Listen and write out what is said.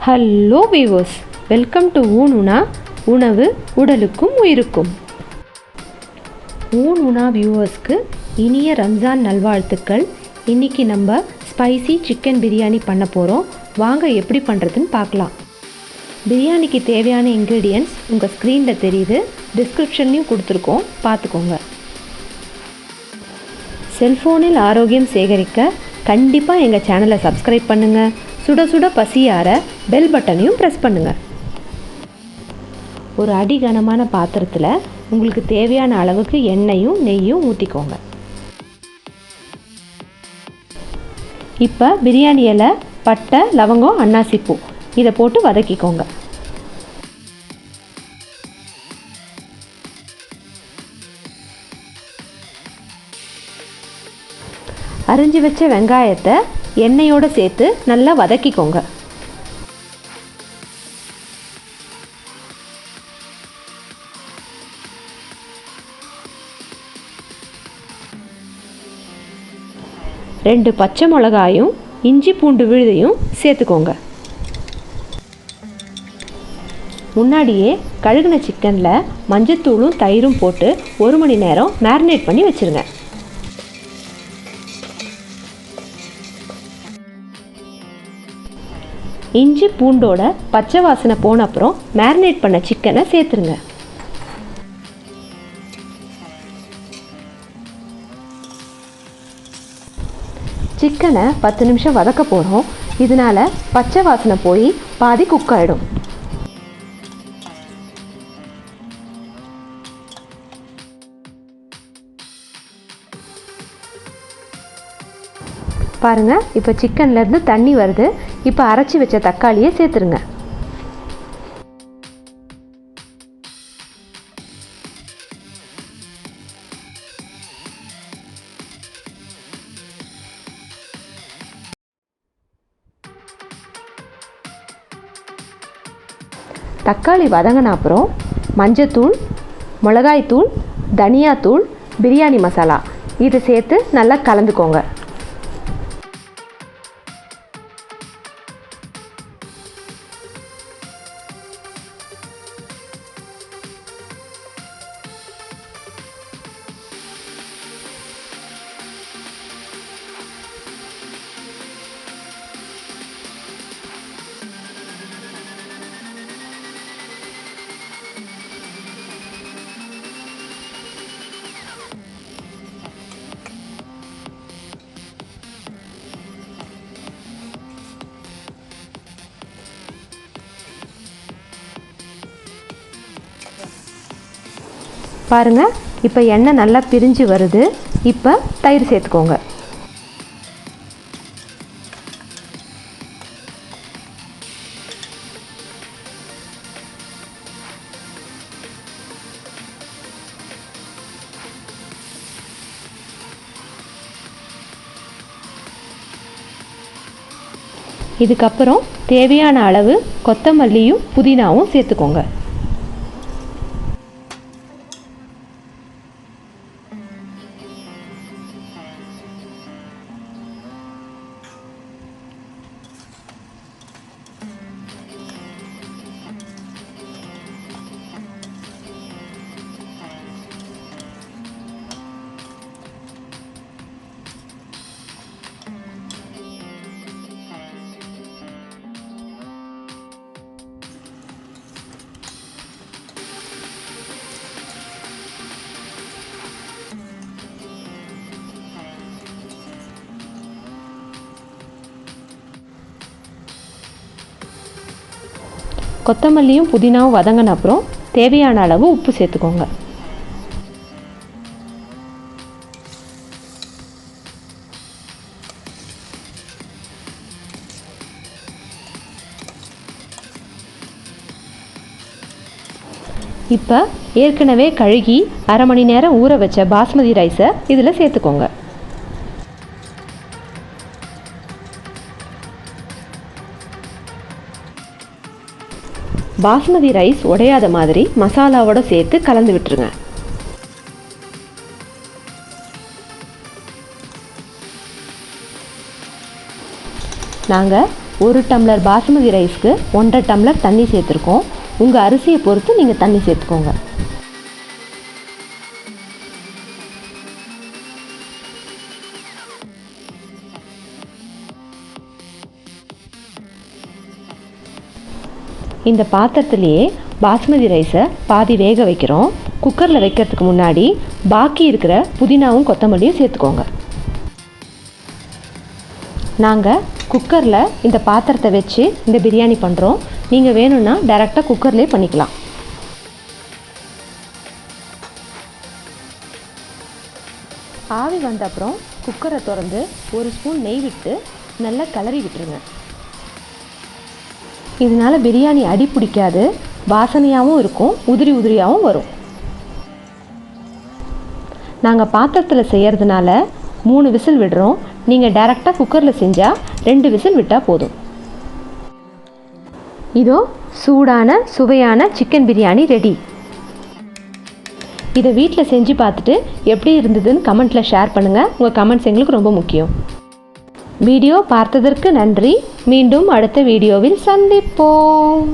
Hello viewers, welcome to ஊனுனா உணவு உடலுக்கும் உயிருக்கும். ஊனுனா வியூவர்ஸ்க்கு இனிய ரம்ஜான் நல்வாழ்த்துக்கள். இன்றைக்கி நம்ம ஸ்பைசி சிக்கன் பிரியாணி பண்ண போகிறோம். வாங்க எப்படி பண்ணுறதுன்னு பார்க்கலாம். பிரியாணிக்கு தேவையான இன்க்ரீடியன்ட்ஸ் உங்கள் ஸ்க்ரீனில் தெரியுது, டிஸ்கிரிப்ஷன்லையும் கொடுத்துருக்கோம், பார்த்துக்கோங்க. செல்ஃபோனில் ஆரோக்கியம் சேகரிக்க கண்டிப்பாக எங்கள் சேனலை சப்ஸ்கிரைப் பண்ணுங்கள். சுட சுட பசியார பெல் பட்டனையும் ப்ரெஸ் பண்ணுங்கள். ஒரு அடிகனமான பாத்திரத்தில் உங்களுக்கு தேவையான அளவுக்கு எண்ணெயும் நெய்யும் ஊற்றிக்கோங்க. இப்போ பிரியாணி இலை, பட்டை, லவங்கம், அன்னாசிப்பூ இதை போட்டு வதக்கிக்கோங்க. அரிஞ்சு வச்ச வெங்காயத்தை எண்ணெயோடு சேர்த்து நல்லா வதக்கிக்கோங்க. ரெண்டு பச்சை மிளகாயும் இஞ்சி பூண்டு விழுதையும் சேர்த்துக்கோங்க. முன்னாடியே கழுகுன சிக்கனில் மஞ்சத்தூளும் தயிரும் போட்டு 1 மணி நேரம் மேரினேட் பண்ணி வச்சுருங்க. இஞ்சி பூண்டோட பச்சை வாசனை போன அப்புறம் மேரினேட் பண்ண சிக்கனை சேர்த்துருங்க. சிக்கனை 10 நிமிஷம் வதக்க போகிறோம். இதனால் பச்சை வாசனை போய் பாதி குக் ஆகிடும். பாருங்கள், இப்போ சிக்கன்லேருந்து தண்ணி வருது. இப்போ அரைச்சி வச்ச தக்காளியை சேர்த்துருங்க. தக்காளி வதங்கின அப்புறம் மஞ்சத்தூள், மிளகாய்த்தூள், தனியாத்தூள், பிரியாணி மசாலா இதை சேர்த்து நல்லா கலந்துக்கோங்க. பாருங்கள், இப்போ எண்ணெய் நல்லா பிரிஞ்சு வருது. இப்போ தயிர் சேர்த்துக்கோங்க. இதுக்கப்புறம் தேவையான அளவு கொத்தமல்லியும் புதினாவும் சேர்த்துக்கோங்க. கொத்தமல்லியும் புதினாவும் வதங்கின அப்புறம் தேவையான அளவு உப்பு சேர்த்துக்கோங்க. இப்போ ஏற்கனவே கழுகி 1/2 மணி நேரம் ஊற வச்ச பாஸ்மதி ரைஸை இதில் சேர்த்துக்கோங்க. பாஸ்மதி ரைஸ் உடையாத மாதிரி மசாலாவோட சேர்த்து கலந்து விட்டுருங்க. நாங்கள் 1 டம்ளர் பாஸ்மதி ரைஸ்க்கு 1.5 டம்ளர் தண்ணி சேர்த்துருக்கோம். உங்கள் அரிசியை பொறுத்து நீங்கள் தண்ணி சேர்த்துக்கோங்க. இந்த பாத்திரத்திலேயே பாஸ்மதி ரைஸை பாதி வேக வைக்கிறோம். குக்கரில் வைக்கிறதுக்கு முன்னாடி பாக்கி இருக்கிற புதினாவும் கொத்தமல்லியும் சேர்த்துக்கோங்க. நாங்கள் குக்கரில் இந்த பாத்திரத்தை வச்சு இந்த பிரியாணி பண்ணுறோம். நீங்கள் வேணும்னா டைரெக்டாக குக்கர்லேயே பண்ணிக்கலாம். ஆவி வந்த அப்புறம் குக்கரை திறந்து 1 ஸ்பூன் நெய் விட்டு நல்லா கிளறி விட்டுருங்க. இதனால் பிரியாணி அடி பிடிக்காது, வாசனையாகவும் இருக்கும், உதிரி உதிரியாகவும் வரும். நாங்கள் பாத்திரத்தில் செய்கிறதுனால 3 விசில் விடுறோம். நீங்கள் டைரெக்டாக குக்கரில் செஞ்சால் 2 விசில் விட்டால் போதும். இதோ சூடான சுவையான சிக்கன் பிரியாணி ரெடி. இதை வீட்டில் செஞ்சு பார்த்துட்டு எப்படி இருந்ததுன்னு கமெண்ட்டில் ஷேர் பண்ணுங்கள். உங்கள் கமெண்ட்ஸ் எங்களுக்கு ரொம்ப முக்கியம். வீடியோ பார்த்ததற்கு நன்றி. மீண்டும் அடுத்த வீடியோவில் சந்திப்போம்.